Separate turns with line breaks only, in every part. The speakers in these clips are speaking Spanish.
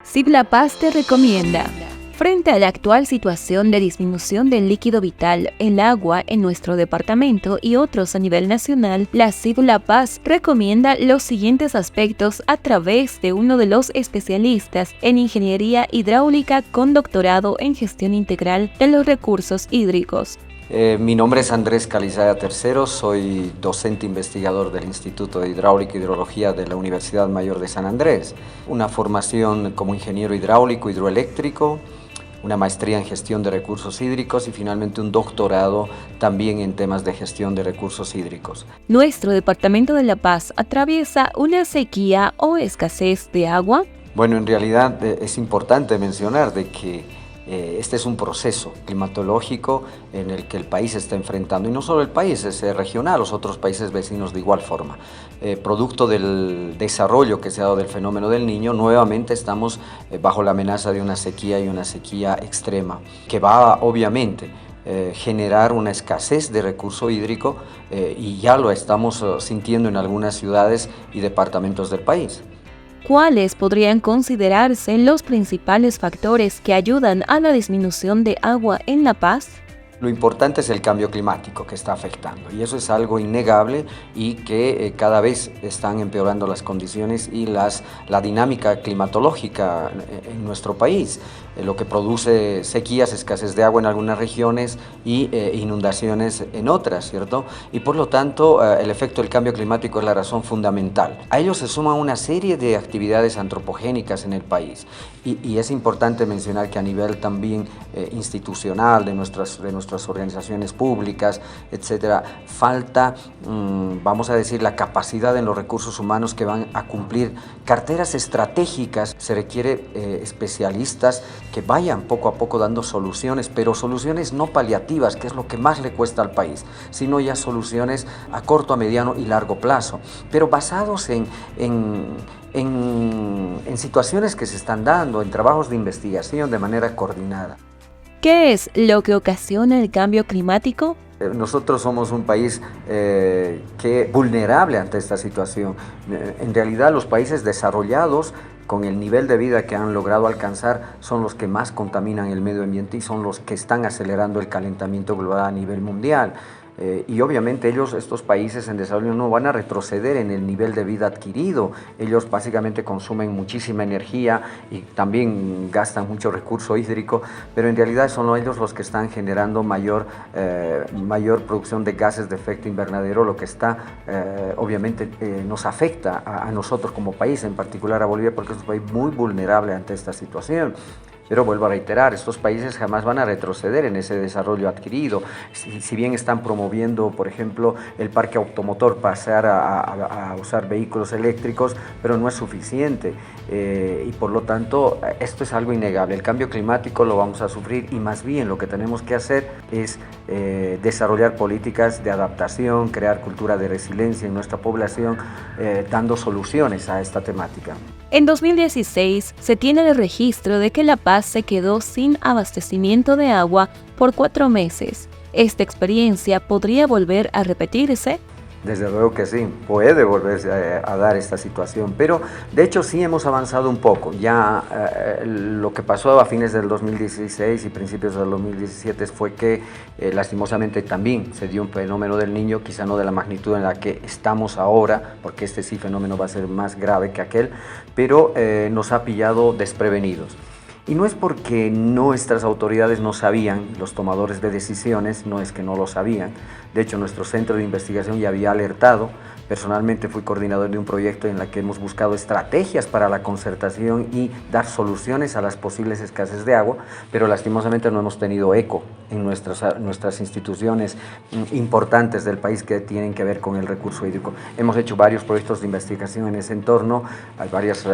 Ciblapaz te recomienda. Frente a la actual situación de disminución del líquido vital, el agua en nuestro departamento y otros a nivel nacional, la Ciblapaz recomienda los siguientes aspectos a través de uno de los especialistas en ingeniería hidráulica con doctorado en gestión integral de los recursos hídricos.
Mi nombre es Andrés Calizaya III, soy docente investigador del Instituto de Hidráulica y Hidrología de la Universidad Mayor de San Andrés. Una formación como ingeniero hidráulico hidroeléctrico, una maestría en gestión de recursos hídricos y finalmente un doctorado también en temas de gestión de recursos hídricos.
¿Nuestro departamento de La Paz atraviesa una sequía o escasez de agua?
Bueno, en realidad es importante mencionar de que este es un proceso climatológico en el que el país está enfrentando, y no solo el país, es regional, los otros países vecinos de igual forma. Producto del desarrollo que se ha dado del fenómeno del Niño, nuevamente estamos bajo la amenaza de una sequía y una sequía extrema, que va obviamente generar una escasez de recurso hídrico y ya lo estamos sintiendo en algunas ciudades y departamentos del país.
¿Cuáles podrían considerarse los principales factores que ayudan a la disminución de agua en La Paz?
Lo importante es el cambio climático que está afectando, y eso es algo innegable y que cada vez están empeorando las condiciones y la dinámica climatológica en nuestro país, lo que produce sequías, escasez de agua en algunas regiones y inundaciones en otras, ¿cierto? Y por lo tanto el efecto del cambio climático es la razón fundamental. A ello se suma una serie de actividades antropogénicas en el país y es importante mencionar que a nivel también institucional de nuestras organizaciones públicas, etcétera, falta, vamos a decir, la capacidad en los recursos humanos que van a cumplir carteras estratégicas. Se requiere especialistas que vayan poco a poco dando soluciones, pero soluciones no paliativas, que es lo que más le cuesta al país, sino ya soluciones a corto, a mediano y largo plazo, pero basados en situaciones que se están dando, en trabajos de investigación de manera coordinada.
¿Qué es lo que ocasiona el cambio climático?
Nosotros somos un país vulnerable ante esta situación. En realidad, los países desarrollados, con el nivel de vida que han logrado alcanzar, son los que más contaminan el medio ambiente y son los que están acelerando el calentamiento global a nivel mundial. Y obviamente estos países en desarrollo no van a retroceder en el nivel de vida adquirido. Ellos básicamente consumen muchísima energía y también gastan mucho recurso hídrico, pero en realidad son ellos los que están generando mayor producción de gases de efecto invernadero, lo que está obviamente nos afecta a nosotros como país, en particular a Bolivia, porque es un país muy vulnerable ante esta situación. Pero vuelvo a reiterar, estos países jamás van a retroceder en ese desarrollo adquirido. Si bien están promoviendo, por ejemplo, el parque automotor, pasar a usar vehículos eléctricos, pero no es suficiente. Y por lo tanto, esto es algo innegable. El cambio climático lo vamos a sufrir y más bien lo que tenemos que hacer es desarrollar políticas de adaptación, crear cultura de resiliencia en nuestra población, dando soluciones a esta temática.
En 2016 se tiene el registro de que La Paz se quedó sin abastecimiento de agua por 4 meses. ¿Esta experiencia podría volver a repetirse?
Desde luego que sí, puede volverse a dar esta situación, pero de hecho sí hemos avanzado un poco. Ya lo que pasó a fines del 2016 y principios del 2017 fue que lastimosamente también se dio un fenómeno del Niño, quizá no de la magnitud en la que estamos ahora, porque este sí fenómeno va a ser más grave que aquel, pero nos ha pillado desprevenidos. Y no es porque nuestras autoridades no sabían, los tomadores de decisiones, no es que no lo sabían. De hecho, nuestro centro de investigación ya había alertado. Personalmente fui coordinador de un proyecto en el que hemos buscado estrategias para la concertación y dar soluciones a las posibles escasez de agua, pero lastimosamente no hemos tenido eco en nuestras instituciones importantes del país que tienen que ver con el recurso hídrico. Hemos hecho varios proyectos de investigación en ese entorno, hay varias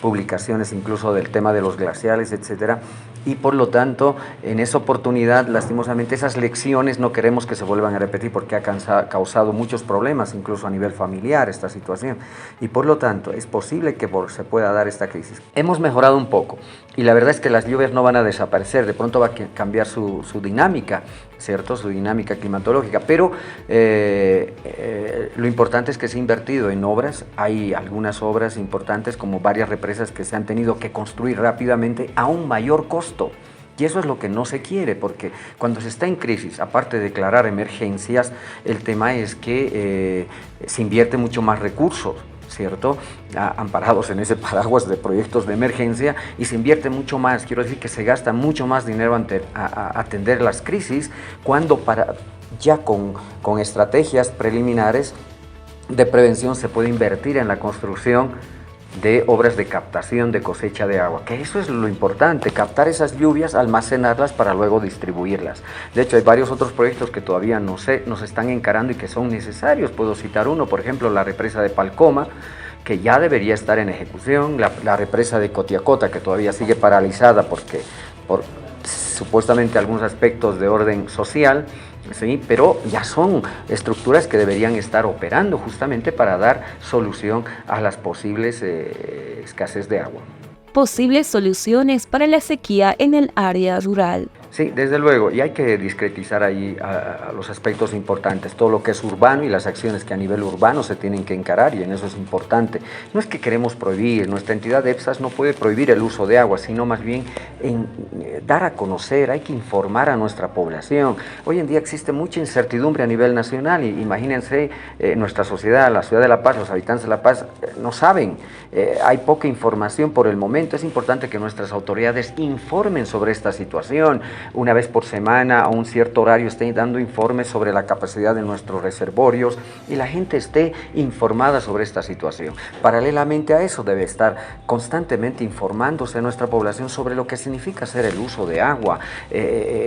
publicaciones incluso del tema de los glaciales, etcétera, y por lo tanto, en esa oportunidad, lastimosamente, esas lecciones no queremos que se vuelvan a repetir porque ha causado muchos problemas, incluso a nivel familiar esta situación y por lo tanto es posible que se pueda dar esta crisis. Hemos mejorado un poco y la verdad es que las lluvias no van a desaparecer, de pronto va a cambiar su dinámica, ¿cierto? Su dinámica climatológica, pero lo importante es que se ha invertido en obras. Hay algunas obras importantes como varias represas que se han tenido que construir rápidamente a un mayor costo. Y eso es lo que no se quiere, porque cuando se está en crisis, aparte de declarar emergencias, el tema es que se invierte mucho más recursos, ¿cierto? Amparados en ese paraguas de proyectos de emergencia, y se invierte mucho más, quiero decir que se gasta mucho más dinero a atender las crisis, cuando ya con estrategias preliminares de prevención se puede invertir en la construcción de obras de captación de cosecha de agua, que eso es lo importante, captar esas lluvias, almacenarlas para luego distribuirlas. De hecho, hay varios otros proyectos que todavía nos están encarando y que son necesarios. Puedo citar uno, por ejemplo, la represa de Palcoma, que ya debería estar en ejecución, la represa de Cotiacota, que todavía sigue paralizada por supuestamente algunos aspectos de orden social, ¿sí? Pero ya son estructuras que deberían estar operando justamente para dar solución a las posibles escasez de agua.
Posibles soluciones para la sequía en el área rural.
Sí, desde luego, y hay que discretizar ahí a los aspectos importantes, todo lo que es urbano y las acciones que a nivel urbano se tienen que encarar, y en eso es importante. No es que queremos prohibir, nuestra entidad de EPSAS no puede prohibir el uso de agua, sino más bien dar a conocer, hay que informar a nuestra población. Hoy en día existe mucha incertidumbre a nivel nacional, y imagínense nuestra sociedad, la ciudad de La Paz, los habitantes de La Paz no saben, hay poca información por el momento. Es importante que nuestras autoridades informen sobre esta situación. Una vez por semana, a un cierto horario, estén dando informes sobre la capacidad de nuestros reservorios y la gente esté informada sobre esta situación. Paralelamente a eso, debe estar constantemente informándose nuestra población sobre lo que significa hacer el uso de agua,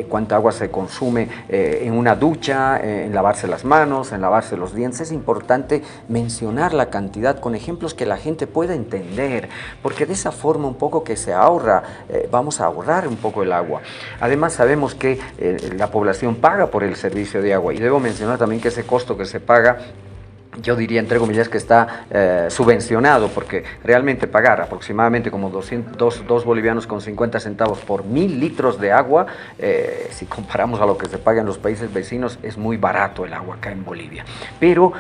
cuánta agua se consume en una ducha, en lavarse las manos, en lavarse los dientes. Es importante mencionar la cantidad con ejemplos que la gente pueda entender, porque de esa forma un poco que se ahorra, vamos a ahorrar un poco el agua. Además, sabemos que la población paga por el servicio de agua, y debo mencionar también que ese costo que se paga, yo diría entre comillas que está subvencionado, porque realmente pagar aproximadamente como 2 bolivianos con 50 centavos por 1000 litros de agua, si comparamos a lo que se paga en los países vecinos, es muy barato el agua acá en Bolivia. Pero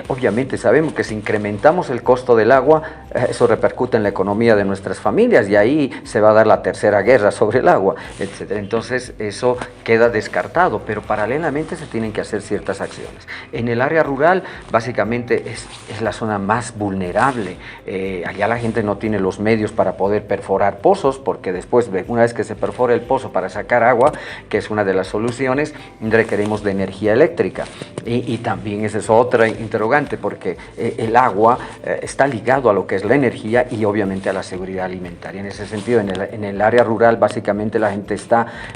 obviamente sabemos que si incrementamos el costo del agua, eso repercute en la economía de nuestras familias, y ahí se va a dar la tercera guerra sobre el agua, etc. Entonces eso queda descartado, pero paralelamente se tienen que hacer ciertas acciones. En el área rural básicamente es la zona más vulnerable. Allá la gente no tiene los medios para poder perforar pozos, porque después, una vez que se perfora el pozo para sacar agua, que es una de las soluciones, requerimos de energía eléctrica, y también esa es otra interrogante, porque el agua está ligado a lo que es la energía y obviamente a la seguridad alimentaria. En ese sentido, en el área rural básicamente la gente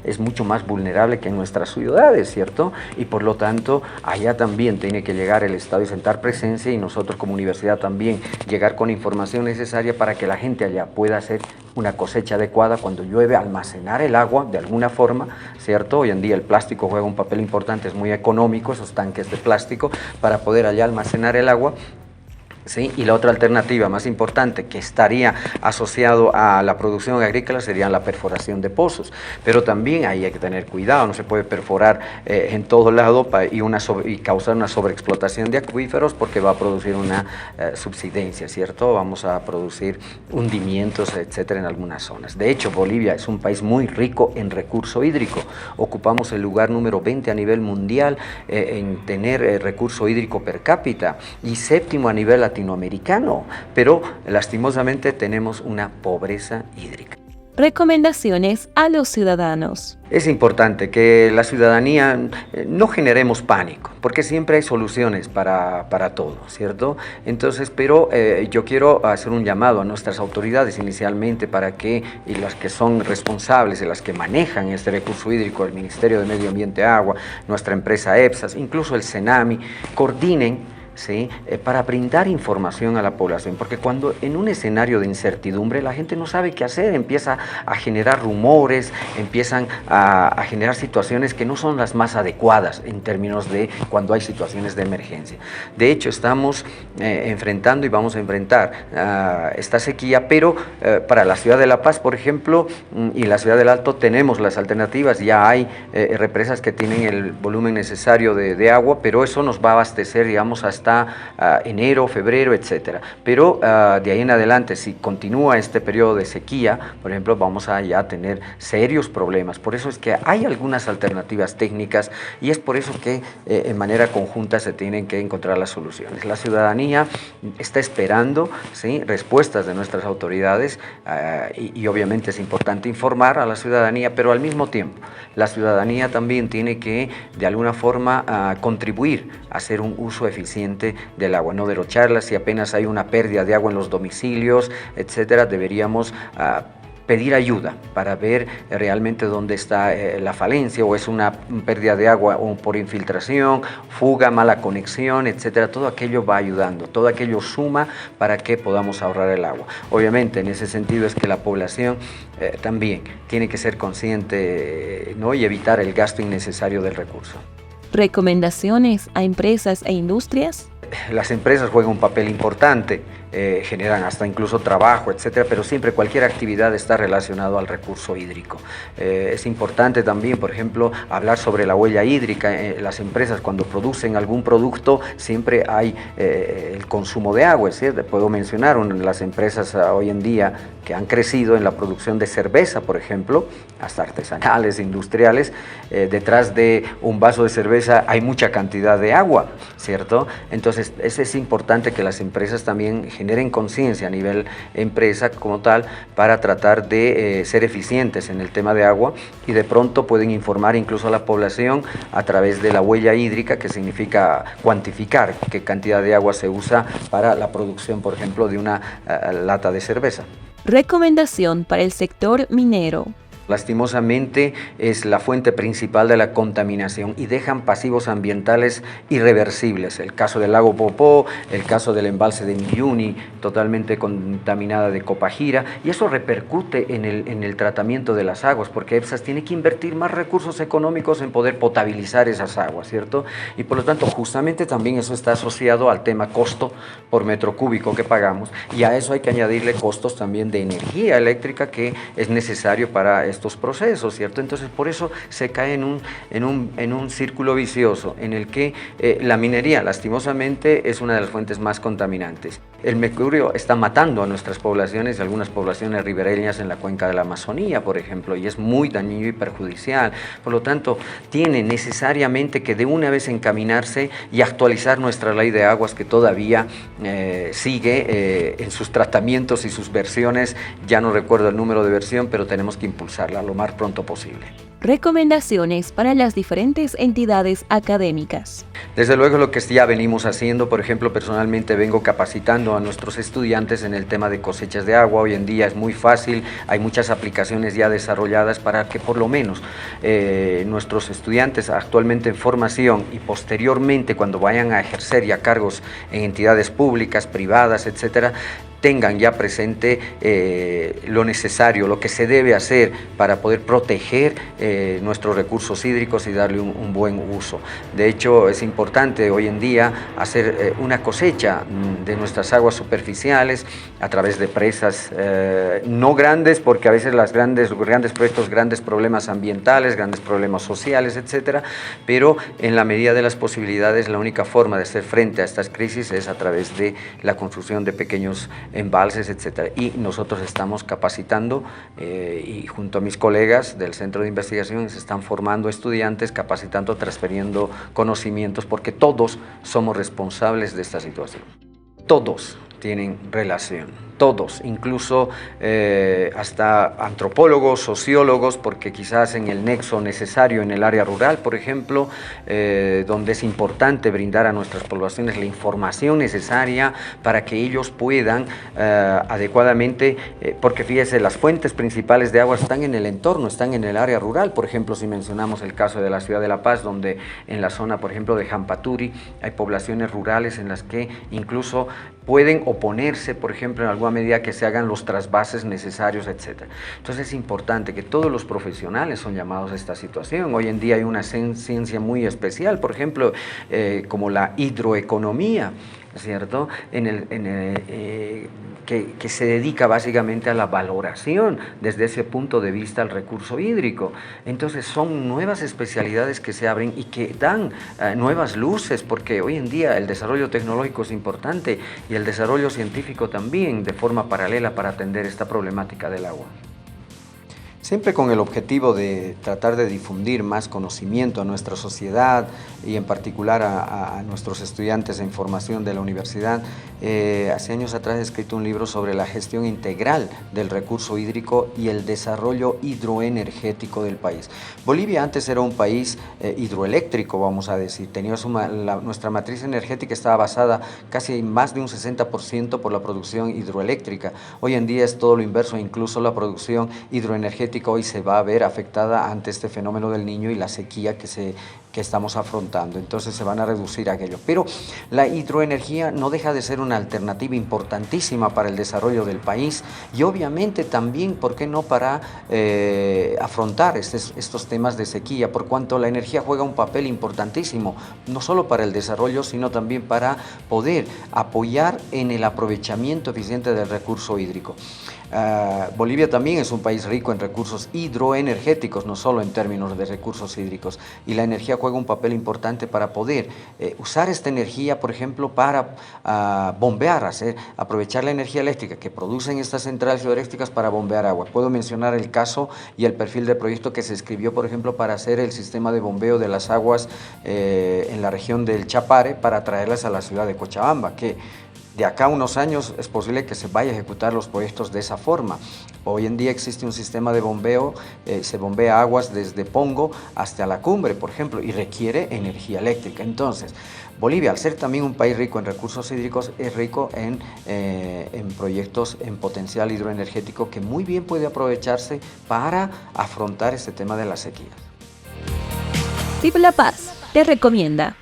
es mucho más vulnerable que en nuestras ciudades, ¿cierto? Y por lo tanto allá también tiene que llegar el Estado y sentar presencia, y nosotros como universidad también llegar con información necesaria para que la gente allá pueda hacer una cosecha adecuada cuando llueve, almacenar el agua de alguna forma, ¿cierto? Hoy en día el plástico juega un papel importante, es muy económico esos tanques de plástico para poder allá almacenar el agua. ¿Sí? Y la otra alternativa más importante que estaría asociado a la producción agrícola sería la perforación de pozos, pero también ahí hay que tener cuidado, no se puede perforar en todo lado y causar una sobreexplotación de acuíferos, porque va a producir una subsidencia, ¿cierto? Vamos a producir hundimientos, etcétera, en algunas zonas. De hecho, Bolivia es un país muy rico en recurso hídrico, ocupamos el lugar número 20 a nivel mundial en tener recurso hídrico per cápita, y 7º a nivel latinoamericano, pero lastimosamente tenemos una pobreza hídrica.
Recomendaciones a los ciudadanos.
Es importante que la ciudadanía no generemos pánico, porque siempre hay soluciones para todo, ¿cierto? Entonces, pero yo quiero hacer un llamado a nuestras autoridades inicialmente para que, y las que son responsables y las que manejan este recurso hídrico, el Ministerio de Medio Ambiente y Agua, nuestra empresa EPSAS, incluso el CENAMI, coordinen ¿sí? Para brindar información a la población, porque cuando en un escenario de incertidumbre la gente no sabe qué hacer, empieza a generar rumores, empiezan a generar situaciones que no son las más adecuadas en términos de cuando hay situaciones de emergencia. De hecho, estamos enfrentando y vamos a enfrentar esta sequía, pero para la ciudad de La Paz, por ejemplo, y la ciudad del Alto tenemos las alternativas, ya hay represas que tienen el volumen necesario de agua, pero eso nos va a abastecer, digamos, hasta enero, febrero, etcétera. Pero de ahí en adelante, si continúa este periodo de sequía, por ejemplo, vamos a ya tener serios problemas. Por eso es que hay algunas alternativas técnicas y es por eso que en manera conjunta se tienen que encontrar las soluciones. La ciudadanía está esperando, ¿sí?, respuestas de nuestras autoridades y obviamente es importante informar a la ciudadanía, pero al mismo tiempo la ciudadanía también tiene que de alguna forma contribuir a hacer un uso eficiente del agua, no derrocharla. Si apenas hay una pérdida de agua en los domicilios, etcétera, deberíamos pedir ayuda para ver realmente dónde está la falencia, o es una pérdida de agua o por infiltración, fuga, mala conexión, etcétera. Todo aquello va ayudando, todo aquello suma para que podamos ahorrar el agua. Obviamente, en ese sentido es que la población también tiene que ser consciente, ¿no?, y evitar el gasto innecesario del recurso.
¿Recomendaciones a empresas e industrias?
Las empresas juegan un papel importante, generan hasta incluso trabajo, etcétera, pero siempre cualquier actividad está relacionado al recurso hídrico. Es importante también, por ejemplo, hablar sobre la huella hídrica. Las empresas, cuando producen algún producto, siempre hay el consumo de agua, ¿cierto? Puedo mencionar las empresas hoy en día que han crecido en la producción de cerveza, por ejemplo, hasta artesanales, industriales. Detrás de un vaso de cerveza hay mucha cantidad de agua, ¿cierto? Entonces, es importante que las empresas también generen conciencia a nivel empresa como tal para tratar de ser eficientes en el tema de agua, y de pronto pueden informar incluso a la población a través de la huella hídrica, que significa cuantificar qué cantidad de agua se usa para la producción, por ejemplo, de una lata de cerveza.
Recomendación para el sector minero.
Lastimosamente es la fuente principal de la contaminación y dejan pasivos ambientales irreversibles. El caso del lago Popó, el caso del embalse de Milluni, totalmente contaminada de Copajira, y eso repercute en el tratamiento de las aguas, porque EPSAS tiene que invertir más recursos económicos en poder potabilizar esas aguas, ¿cierto? Y por lo tanto, justamente también eso está asociado al tema costo por metro cúbico que pagamos, y a eso hay que añadirle costos también de energía eléctrica que es necesario para estos procesos, ¿cierto? Entonces, por eso se cae en un círculo vicioso en el que la minería, lastimosamente, es una de las fuentes más contaminantes. El mercurio está matando a nuestras poblaciones, algunas poblaciones ribereñas en la cuenca de la Amazonía, por ejemplo, y es muy dañino y perjudicial. Por lo tanto, tiene necesariamente que de una vez encaminarse y actualizar nuestra ley de aguas, que todavía sigue en sus tratamientos y sus versiones. Ya no recuerdo el número de versión, pero tenemos que impulsarla lo más pronto posible.
Recomendaciones para las diferentes entidades académicas.
Desde luego, lo que ya venimos haciendo, por ejemplo, personalmente vengo capacitando a nuestros estudiantes en el tema de cosechas de agua. Hoy en día es muy fácil, hay muchas aplicaciones ya desarrolladas para que por lo menos nuestros estudiantes actualmente en formación y posteriormente cuando vayan a ejercer ya cargos en entidades públicas, privadas, etcétera, tengan ya presente lo necesario, lo que se debe hacer para poder proteger nuestros recursos hídricos y darle un buen uso. De hecho, es importante hoy en día hacer una cosecha de nuestras aguas superficiales a través de presas no grandes, porque a veces los grandes proyectos, grandes problemas ambientales, grandes problemas sociales, etcétera, pero en la medida de las posibilidades, la única forma de hacer frente a estas crisis es a través de la construcción de pequeños embalses, etcétera. Y nosotros estamos capacitando y junto a mis colegas del Centro de Investigación se están formando estudiantes, capacitando, transfiriendo conocimientos, porque todos somos responsables de esta situación. Todos tienen relación. todos, incluso hasta antropólogos, sociólogos, porque quizás en el nexo necesario en el área rural, por ejemplo, donde es importante brindar a nuestras poblaciones la información necesaria para que ellos puedan adecuadamente, porque fíjese, las fuentes principales de agua están en el entorno, están en el área rural. Por ejemplo, si mencionamos el caso de la ciudad de La Paz, donde en la zona, por ejemplo, de Jampaturi, hay poblaciones rurales en las que incluso pueden oponerse, por ejemplo, en alguna medida que se hagan los trasvases necesarios, etc. Entonces es importante que todos los profesionales son llamados a esta situación. Hoy en día hay una ciencia muy especial, por ejemplo, como la hidroeconomía, ¿cierto? Que se dedica básicamente a la valoración desde ese punto de vista al recurso hídrico. Entonces son nuevas especialidades que se abren y que dan nuevas luces, porque hoy en día el desarrollo tecnológico es importante y el desarrollo científico también, de forma paralela, para atender esta problemática del agua. Siempre con el objetivo de tratar de difundir más conocimiento a nuestra sociedad y en particular a nuestros estudiantes en formación de la universidad. Hace años atrás he escrito un libro sobre la gestión integral del recurso hídrico y el desarrollo hidroenergético del país. Bolivia antes era un país hidroeléctrico, vamos a decir. Nuestra matriz energética estaba basada casi más de un 60% por la producción hidroeléctrica. Hoy en día es todo lo inverso, incluso la producción hidroenergética hoy se va a ver afectada ante este fenómeno del Niño y la sequía que estamos afrontando. Entonces se van a reducir aquello. Pero la hidroenergía no deja de ser una alternativa importantísima para el desarrollo del país y obviamente también, ¿por qué no?, para afrontar estos temas de sequía, por cuanto la energía juega un papel importantísimo, no solo para el desarrollo, sino también para poder apoyar en el aprovechamiento eficiente del recurso hídrico. Bolivia también es un país rico en recursos hidroenergéticos, no solo en términos de recursos hídricos, y la energía juega un papel importante para poder usar esta energía, por ejemplo, para bombear, aprovechar la energía eléctrica que producen estas centrales hidroeléctricas para bombear agua. Puedo mencionar el caso y el perfil de proyecto que se escribió, por ejemplo, para hacer el sistema de bombeo de las aguas en la región del Chapare para traerlas a la ciudad de Cochabamba, que de acá a unos años es posible que se vaya a ejecutar los proyectos de esa forma. Hoy en día existe un sistema de bombeo, se bombea aguas desde Pongo hasta la cumbre, por ejemplo, y requiere energía eléctrica. Entonces, Bolivia, al ser también un país rico en recursos hídricos, es rico en proyectos en potencial hidroenergético que muy bien puede aprovecharse para afrontar este tema de las sequías.
CIP La Paz te recomienda.